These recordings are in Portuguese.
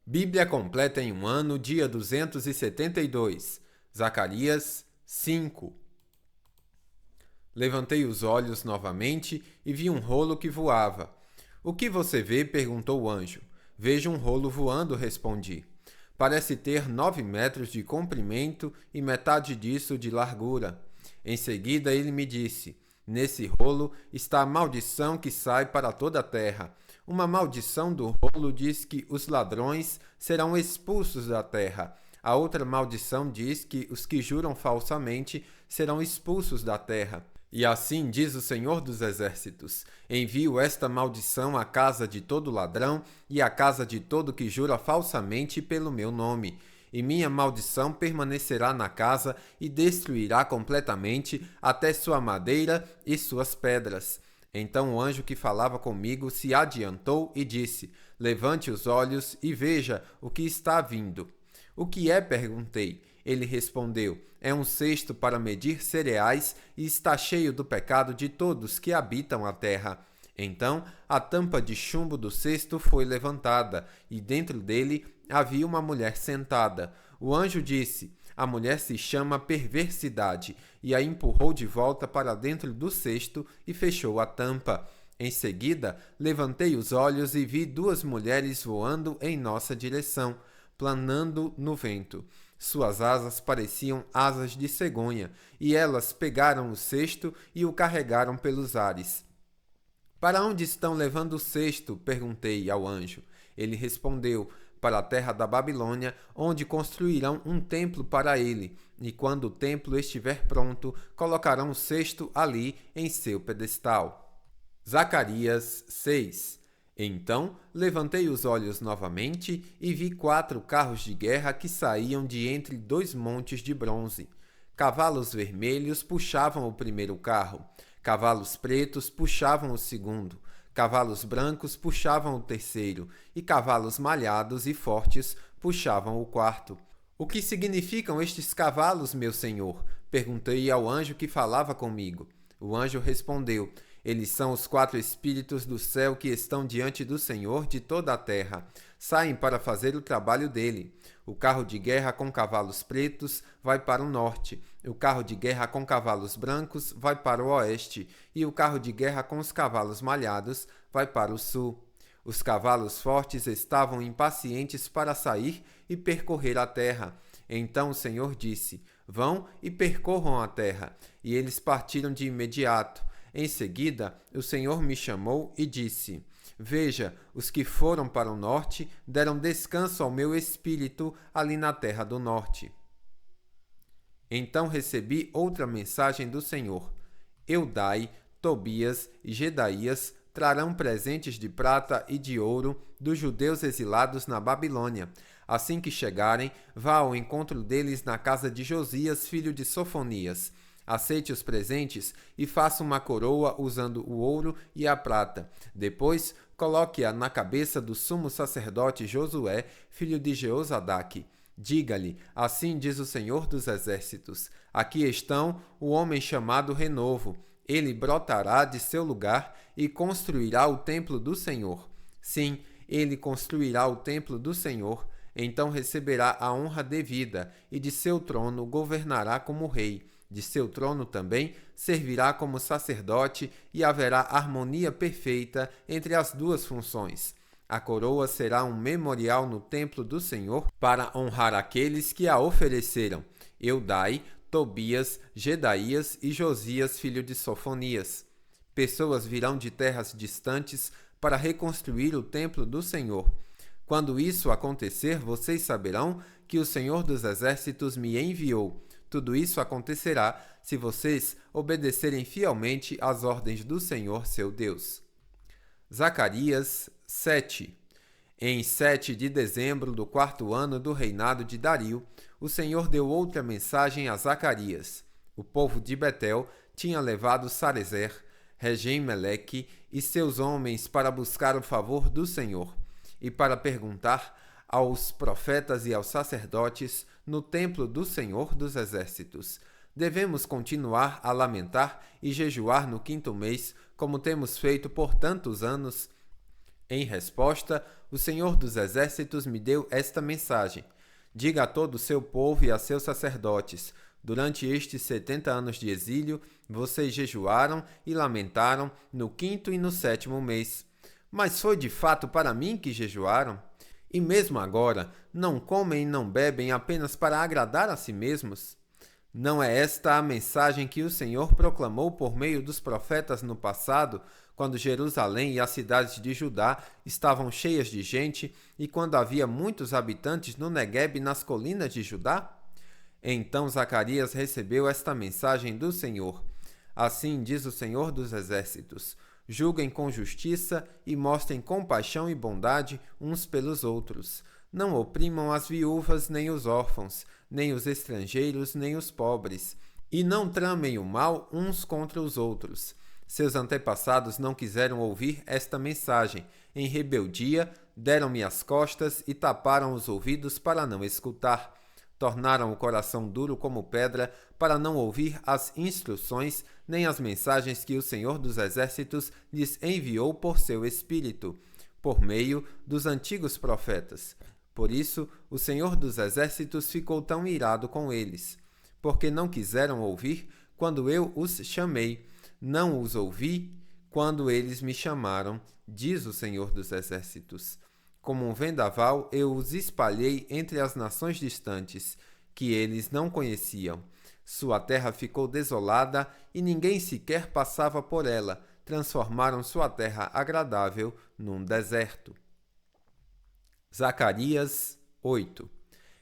Bíblia completa em um ano, dia 272. Zacarias 5. Levantei os olhos novamente e vi um rolo que voava. O que você vê? Perguntou o anjo. Vejo um rolo voando, respondi. Parece ter 9 metros de comprimento e metade disso de largura. Em seguida ele me disse: Nesse rolo está a maldição que sai para toda a terra. Uma maldição do rolo diz que os ladrões serão expulsos da terra. A outra maldição diz que os que juram falsamente serão expulsos da terra. E assim diz o Senhor dos Exércitos: Envio esta maldição à casa de todo ladrão e à casa de todo que jura falsamente pelo meu nome. E minha maldição permanecerá na casa e destruirá completamente até sua madeira e suas pedras. Então o anjo que falava comigo se adiantou e disse: Levante os olhos e veja o que está vindo. O que é? Perguntei. Ele respondeu: É um cesto para medir cereais e está cheio do pecado de todos que habitam a terra. Então a tampa de chumbo do cesto foi levantada, e dentro dele havia uma mulher sentada. O anjo disse: A mulher se chama Perversidade, e a empurrou de volta para dentro do cesto e fechou a tampa. Em seguida, levantei os olhos e vi 2 mulheres voando em nossa direção, planando no vento. Suas asas pareciam asas de cegonha, e elas pegaram o cesto e o carregaram pelos ares. Para onde estão levando o cesto? Perguntei ao anjo. Ele respondeu: Para a terra da Babilônia, onde construirão um templo para ele, e quando o templo estiver pronto, colocarão o cesto ali em seu pedestal. Zacarias 6. Então levantei os olhos novamente e vi 4 carros de guerra que saíam de entre 2 montes de bronze. Cavalos vermelhos puxavam o primeiro carro, cavalos pretos puxavam o segundo, cavalos brancos puxavam o terceiro, e cavalos malhados e fortes puxavam o quarto. O que significam estes cavalos, meu senhor? Perguntei ao anjo que falava comigo. O anjo respondeu: Eles são os 4 espíritos do céu que estão diante do Senhor de toda a terra. Saem para fazer o trabalho dele. O carro de guerra com cavalos pretos vai para o norte. O carro de guerra com cavalos brancos vai para o oeste. E o carro de guerra com os cavalos malhados vai para o sul. Os cavalos fortes estavam impacientes para sair e percorrer a terra. Então o Senhor disse: Vão e percorram a terra. E eles partiram de imediato. Em seguida, o Senhor me chamou e disse: Veja, os que foram para o norte deram descanso ao meu espírito ali na terra do norte. Então recebi outra mensagem do Senhor: Eudai, Tobias e Gedaías trarão presentes de prata e de ouro dos judeus exilados na Babilônia. Assim que chegarem, vá ao encontro deles na casa de Josias, filho de Sofonias. Aceite os presentes e faça uma coroa usando o ouro e a prata. Depois, coloque-a na cabeça do sumo sacerdote Josué, filho de Jeozadaque. Diga-lhe: Assim diz o Senhor dos Exércitos: Aqui estão o homem chamado Renovo. Ele brotará de seu lugar e construirá o templo do Senhor. Sim, ele construirá o templo do Senhor. Então receberá a honra devida e de seu trono governará como rei. De seu trono também servirá como sacerdote e haverá harmonia perfeita entre as 2 funções. A coroa será um memorial no templo do Senhor para honrar aqueles que a ofereceram: Eudai, Tobias, Gedaías e Josias, filho de Sofonias. Pessoas virão de terras distantes para reconstruir o templo do Senhor. Quando isso acontecer, vocês saberão que o Senhor dos Exércitos me enviou. Tudo isso acontecerá se vocês obedecerem fielmente às ordens do Senhor, seu Deus. Zacarias 7. Em 7 de dezembro do 4º ano do reinado de Dario, o Senhor deu outra mensagem a Zacarias. O povo de Betel tinha levado Sarezer, Regem-Meleque e seus homens para buscar o favor do Senhor e para perguntar aos profetas e aos sacerdotes no templo do Senhor dos Exércitos: Devemos continuar a lamentar e jejuar no 5º mês, como temos feito por tantos anos? Em resposta, o Senhor dos Exércitos me deu esta mensagem: diga a todo o seu povo e a seus sacerdotes: durante estes 70 anos de exílio, vocês jejuaram e lamentaram no 5º e no 7º mês. Mas foi de fato para mim que jejuaram? E mesmo agora, não comem e não bebem apenas para agradar a si mesmos? Não é esta a mensagem que o Senhor proclamou por meio dos profetas no passado, quando Jerusalém e as cidades de Judá estavam cheias de gente e quando havia muitos habitantes no Neguebe e nas colinas de Judá? Então Zacarias recebeu esta mensagem do Senhor. Assim diz o Senhor dos Exércitos: julguem com justiça e mostrem compaixão e bondade uns pelos outros. Não oprimam as viúvas nem os órfãos, nem os estrangeiros nem os pobres, e não tramem o mal uns contra os outros. Seus antepassados não quiseram ouvir esta mensagem. Em rebeldia, deram-me as costas e taparam os ouvidos para não escutar. Tornaram o coração duro como pedra para não ouvir as instruções nem as mensagens que o Senhor dos Exércitos lhes enviou por seu Espírito, por meio dos antigos profetas. Por isso, o Senhor dos Exércitos ficou tão irado com eles, porque não quiseram ouvir quando eu os chamei. Não os ouvi quando eles me chamaram, diz o Senhor dos Exércitos. Como um vendaval, eu os espalhei entre as nações distantes, que eles não conheciam. Sua terra ficou desolada e ninguém sequer passava por ela. Transformaram sua terra agradável num deserto. Zacarias 8.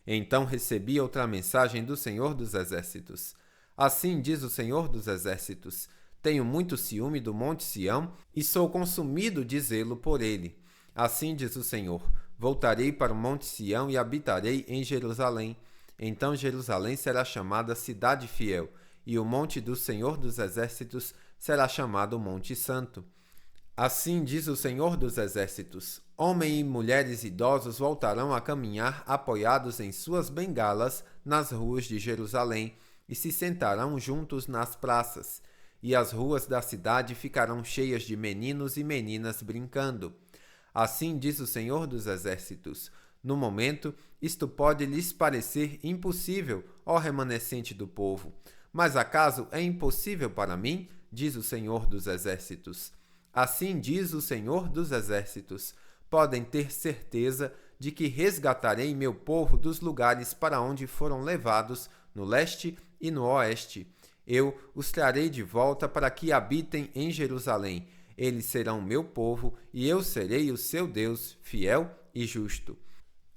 Então recebi outra mensagem do Senhor dos Exércitos. Assim diz o Senhor dos Exércitos: tenho muito ciúme do monte Sião e sou consumido de zelo por ele. Assim diz o Senhor: voltarei para o monte Sião e habitarei em Jerusalém. Então Jerusalém será chamada Cidade Fiel, e o monte do Senhor dos Exércitos será chamado Monte Santo. Assim diz o Senhor dos Exércitos: homens e mulheres idosos voltarão a caminhar apoiados em suas bengalas nas ruas de Jerusalém e se sentarão juntos nas praças, e as ruas da cidade ficarão cheias de meninos e meninas brincando. Assim diz o Senhor dos Exércitos: no momento, isto pode lhes parecer impossível, ó remanescente do povo. Mas acaso é impossível para mim? Diz o Senhor dos Exércitos. Assim diz o Senhor dos Exércitos: podem ter certeza de que resgatarei meu povo dos lugares para onde foram levados, no leste e no oeste. Eu os trarei de volta para que habitem em Jerusalém. Eles serão meu povo e eu serei o seu Deus, fiel e justo.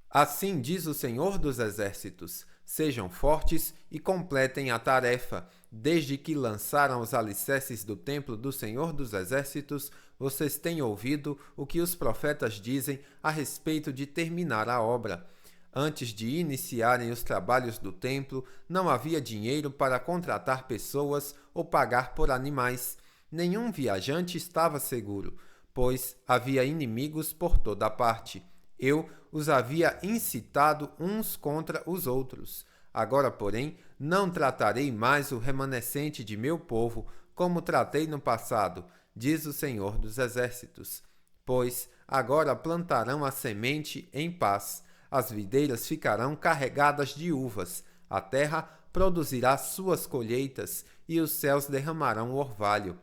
Assim diz o Senhor dos Exércitos: sejam fortes e completem a tarefa. Desde que lançaram os alicerces do templo do Senhor dos Exércitos, vocês têm ouvido o que os profetas dizem a respeito de terminar a obra. Antes de iniciarem os trabalhos do templo, não havia dinheiro para contratar pessoas ou pagar por animais. Nenhum viajante estava seguro, pois havia inimigos por toda parte. Eu os havia incitado uns contra os outros. Agora, porém, não tratarei mais o remanescente de meu povo como tratei no passado, diz o Senhor dos Exércitos. Pois agora plantarão a semente em paz, as videiras ficarão carregadas de uvas, a terra produzirá suas colheitas e os céus derramarão o orvalho.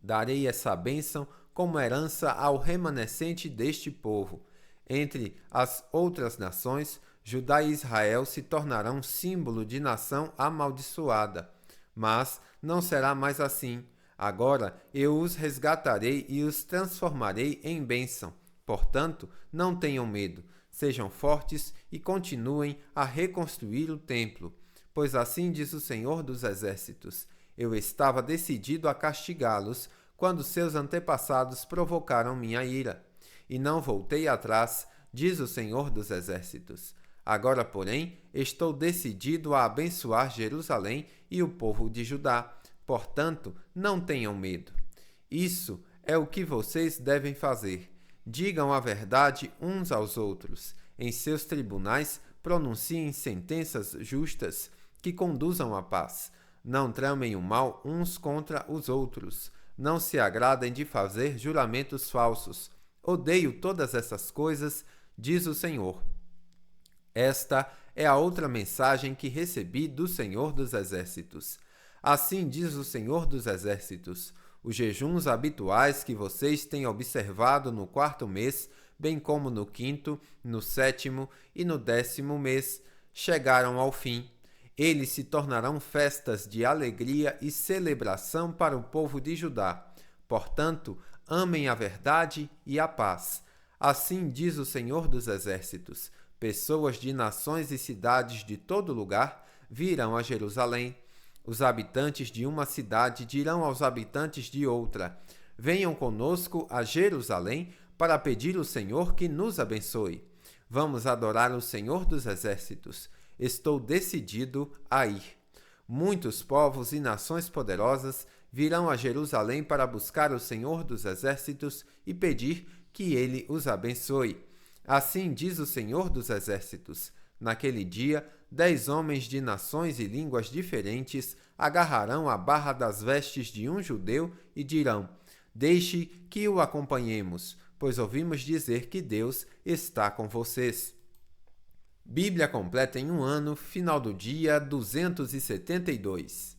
Darei essa bênção como herança ao remanescente deste povo. Entre as outras nações, Judá e Israel se tornarão símbolo de nação amaldiçoada. Mas não será mais assim. Agora eu os resgatarei e os transformarei em bênção. Portanto, não tenham medo. Sejam fortes e continuem a reconstruir o templo. Pois assim diz o Senhor dos Exércitos: eu estava decidido a castigá-los quando seus antepassados provocaram minha ira. E não voltei atrás, diz o Senhor dos Exércitos. Agora, porém, estou decidido a abençoar Jerusalém e o povo de Judá. Portanto, não tenham medo. Isso é o que vocês devem fazer. Digam a verdade uns aos outros. Em seus tribunais, pronunciem sentenças justas que conduzam à paz. Não tramem o mal uns contra os outros. Não se agradem de fazer juramentos falsos. Odeio todas essas coisas, diz o Senhor. Esta é a outra mensagem que recebi do Senhor dos Exércitos. Assim diz o Senhor dos Exércitos: os jejuns habituais que vocês têm observado no 4º mês, bem como no 5º, no 7º e no 10º mês, chegaram ao fim. Eles se tornarão festas de alegria e celebração para o povo de Judá. Portanto, amem a verdade e a paz. Assim diz o Senhor dos Exércitos: pessoas de nações e cidades de todo lugar virão a Jerusalém. Os habitantes de uma cidade dirão aos habitantes de outra: venham conosco a Jerusalém para pedir ao Senhor que nos abençoe. Vamos adorar o Senhor dos Exércitos. Estou decidido a ir. Muitos povos e nações poderosas virão a Jerusalém para buscar o Senhor dos Exércitos e pedir que ele os abençoe. Assim diz o Senhor dos Exércitos: naquele dia, 10 homens de nações e línguas diferentes agarrarão a barra das vestes de um judeu e dirão: deixe que o acompanhemos, pois ouvimos dizer que Deus está com vocês. Bíblia completa em um ano, final do dia 272.